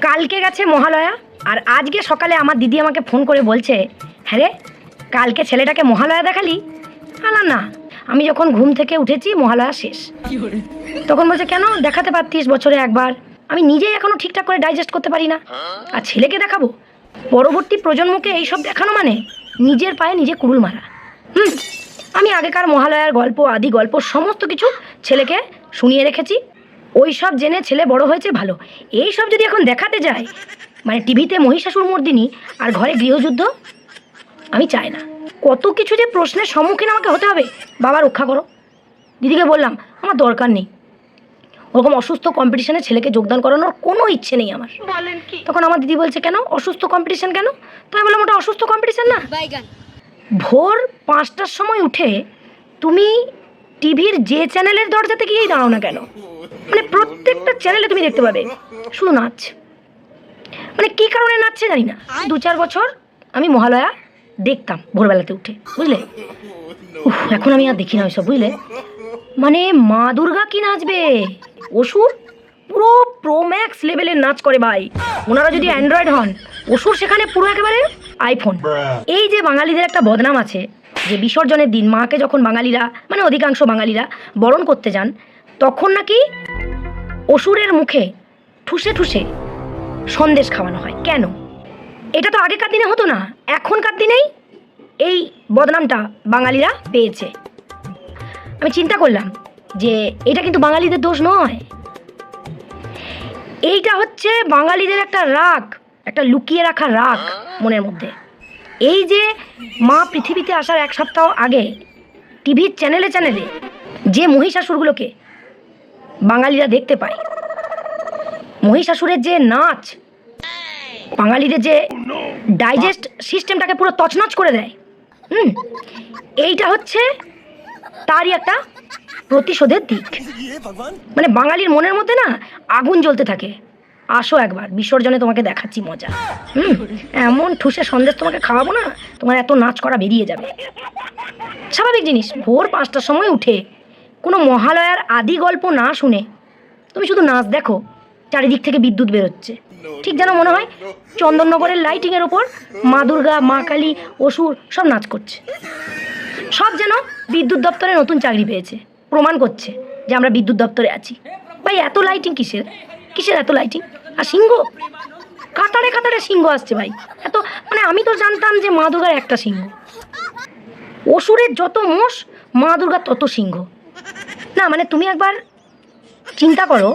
কালকে গেছে মহালয়া, আর আজকে সকালে আমার দিদি আমাকে ফোন করে বলছে, হ্যাঁ রে কালকে ছেলেটাকে মহালয়া দেখালি? আলা না, আমি যখন ঘুম থেকে উঠেছি মহালয়া শেষ। তখন বলছে কেন, দেখাতে পারতিস বছরে একবার। আমি নিজেই এখনো ঠিকঠাক করে ডাইজেস্ট করতে পারি না, আর ছেলেকে দেখাবো? পরবর্তী প্রজন্মকে এইসব দেখানো মানে নিজের পায়ে নিজে কুড়ুল মারা। আমি আগেকার মহালয়ার গল্প, আদি গল্প সমস্ত কিছু ছেলেকে শুনিয়ে রেখেছি। ওই সব জেনে ছেলে বড় হয়েছে ভালো। এই সব যদি এখন দেখাতে যায়, মানে টিভিতে মহিষাসুর মর্দিনী আর ঘরে গৃহযুদ্ধ, আমি চাই না। কত কিছু যে প্রশ্নের সম্মুখীন আমাকে হতে হবে, বাবা রক্ষা করো। দিদিকে বললাম আমার দরকার নেই, ওরকম অসুস্থ কম্পিটিশনে ছেলেকে যোগদান করানোর কোনো ইচ্ছে নেই আমার। তখন আমার দিদি বলছে কেন অসুস্থ কম্পিটিশন কেন? তো আমি বললাম ওটা অসুস্থ কম্পিটিশন না। ভোর 5টার সময় উঠে তুমি টিভির যে চ্যানেলের দরজাতে গিয়েই দাঁড়াও না কেন, মানে প্রত্যেকটা চ্যানেলে তুমি দেখতে পাবে শুধু নাচ। মানে কী কারণে নাচছে জানি না। 2-4 বছর আমি মহালয়া দেখতাম ভোরবেলাতে উঠে, বুঝলে। এখন আমি আর দেখি না ওইসব, বুঝলে। মানে মা দুর্গা কি নাচবে, অসুর পুরো প্রোম্যাক্স লেভেলের নাচ করে ভাই। ওনারা যদি অ্যান্ড্রয়েড হন, অসুর সেখানে পুরো একেবারে আইফোন। এই যে বাঙালিদের একটা বদনাম আছে যে বিসর্জনের দিন মাকে যখন বাঙালিরা, মানে অধিকাংশ বাঙালিরা বরণ করতে যান, তখন নাকি অসুরের মুখে ঠুসে ঠুসে সন্দেশ খাওয়ানো হয়। কেন? এটা তো আগেকার দিনে হতো না, এখনকার দিনেই এই বদনামটা বাঙালিরা পেয়েছে। আমি চিন্তা করলাম যে এটা কিন্তু বাঙালিদের দোষ নয়, এইটা হচ্ছে বাঙালিদের একটা রাগ, একটা লুকিয়ে রাখা রাগ মনের মধ্যে। এই যে মা পৃথিবীতে আসার 1 সপ্তাহ আগে টিভির চ্যানেলে চ্যানেলে যে মহিষাসুরগুলোকে বাঙালিরা দেখতে পায়, মহিষাসুরের যে নাচ বাঙালিদের যে ডাইজেস্ট সিস্টেমটাকে পুরো তছনছ করে দেয়, এইটা হচ্ছে তারই একটা প্রতিশোধের দিক। মানে বাঙালির মনের মধ্যে না আগুন জ্বলতে থাকে, আসো একবার বিসর্জনে তোমাকে দেখাচ্ছি মজা। এমন ঠুসে সন্দেশ তোমাকে খাওয়াবো না, তোমার এত নাচ করা বেরিয়ে যাবে। স্বাভাবিক জিনিস, ভোর 5টার সময় উঠে কোনো মহালয়ার আদি গল্প না শুনে তুমি শুধু নাচ দেখো, চারিদিক থেকে বিদ্যুৎ বেরোচ্ছে, ঠিক যেন মনে হয় চন্দননগরের লাইটিংয়ের ওপর মা দুর্গা, মা কালী, অসুর সব নাচ করছে। সব যেন বিদ্যুৎ দপ্তরে নতুন চাকরি পেয়েছে, প্রমাণ করছে যে আমরা বিদ্যুৎ দপ্তরে আছি। ভাই এত লাইটিং কিসের, কিসের এত লাইটিং? আর সিংহ, কাতারে কাতারে সিংহ আসছে ভাই। এত মানে আমি তো জানতাম যে মা দুর্গার একটা সিংহ, অসুরের যত মোষ মা দুর্গার তত সিংহ। না মানে তুমি একবার চিন্তা করো,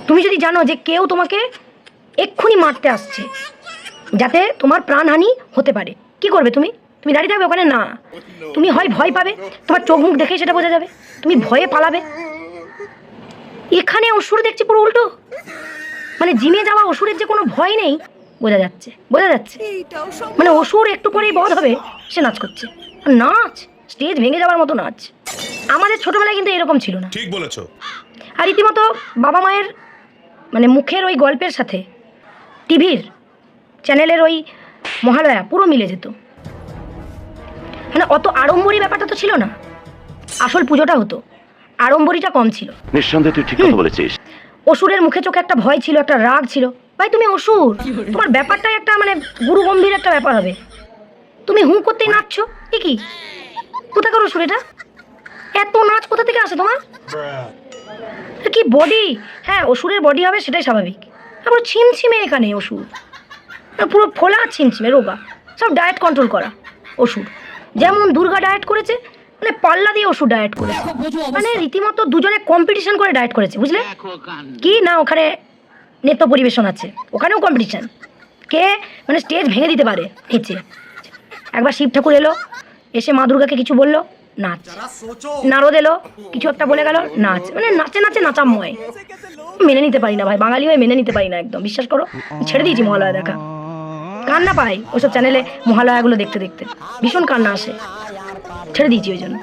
তুমি যদি জানো যে কেউ তোমাকে এক্ষুনি মারতে আসছে, যাতে তোমার প্রাণহানি হতে পারে, কি করবে তুমি? তুমি দাঁড়িয়ে থাকবে ওখানে? না, তুমি হয় ভয় পাবে, তোমার চোখ মুখ দেখেই সেটা বোঝা যাবে, তুমি ভয়ে পালাবে। এখানে অসুর দেখছি পুরো উল্টো, মানে জিমে যাওয়া অসুরের যে কোনো ভয় নেই, বোঝা যাচ্ছে, বোঝা যাচ্ছে। মানে অসুর একটু পরেই বধ হবে, সে নাচ করছে। নাচ স্টেজ ভেঙে যাওয়ার মতো নাচ। আমাদের ছোটবেলায় কিন্তু এরকম ছিল না। ঠিক বলেছো। আর রীতিমতো বাবা মায়ের মানে মুখের ওই গল্পের সাথে টিভির চ্যানেলের ওই মহালয়া পুরো মিলে যেত। মানে অত আড়ম্বরী ব্যাপারটা তো ছিল না, আসল পুজোটা হতো, আড়ম্বরীটা কম ছিল। নিঃসন্দেহে তুই ঠিক কথা বলেছিস। অসুরের মুখে চোখে একটা ভয় ছিল, একটা রাগ ছিল। ভাই তুমি অসুর, তোমার ব্যাপারটাই একটা মানে গুরু গম্ভীর একটা ব্যাপার হবে। তুমি হুঁ করতেই নাচছো, এ কি? কোথাকার অসুর এটা? এত নাচ কোথা থেকে আসে তোমার? কি বডি! হ্যাঁ অসুরের বডি হবে সেটাই স্বাভাবিক, পুরো ছিমছিমে এখানে অসুর, পুরো ফোলা ছিমছিমে রোগা, সব ডায়েট কন্ট্রোল করা অসুর। যেমন দুর্গা ডায়েট করেছে, মানে পাল্লা দিয়ে অসুর ডায়েট করেছে, মানে রীতিমতো দুজনে কম্পিটিশন করে ডায়েট করেছে, বুঝলে কি না? ওখানে নৃত্য পরিবেশন আছে, ওখানেও কম্পিটিশন, কে মানে স্টেজ ভেঙে দিতে পারে নিচে। একবার শিব ঠাকুর এলো, এসে মা দুর্গাকে কিছু বললো, নাচ। নারদ এলো, কিছু একটা বলে গেল, নাচ। মানে নাচে নাচে নাচাময়। মেনে নিতে পারি না ভাই, বাঙালি হয়ে মেনে নিতে পারি না একদম, বিশ্বাস করো। ছেড়ে দিয়েছি মহালয়া দেখা, কান্না পাই ওইসব চ্যানেলে মহালয়াগুলো দেখতে দেখতে, ভীষণ কান্না আসে, ছেড়ে দিয়েছি ওই জন্য।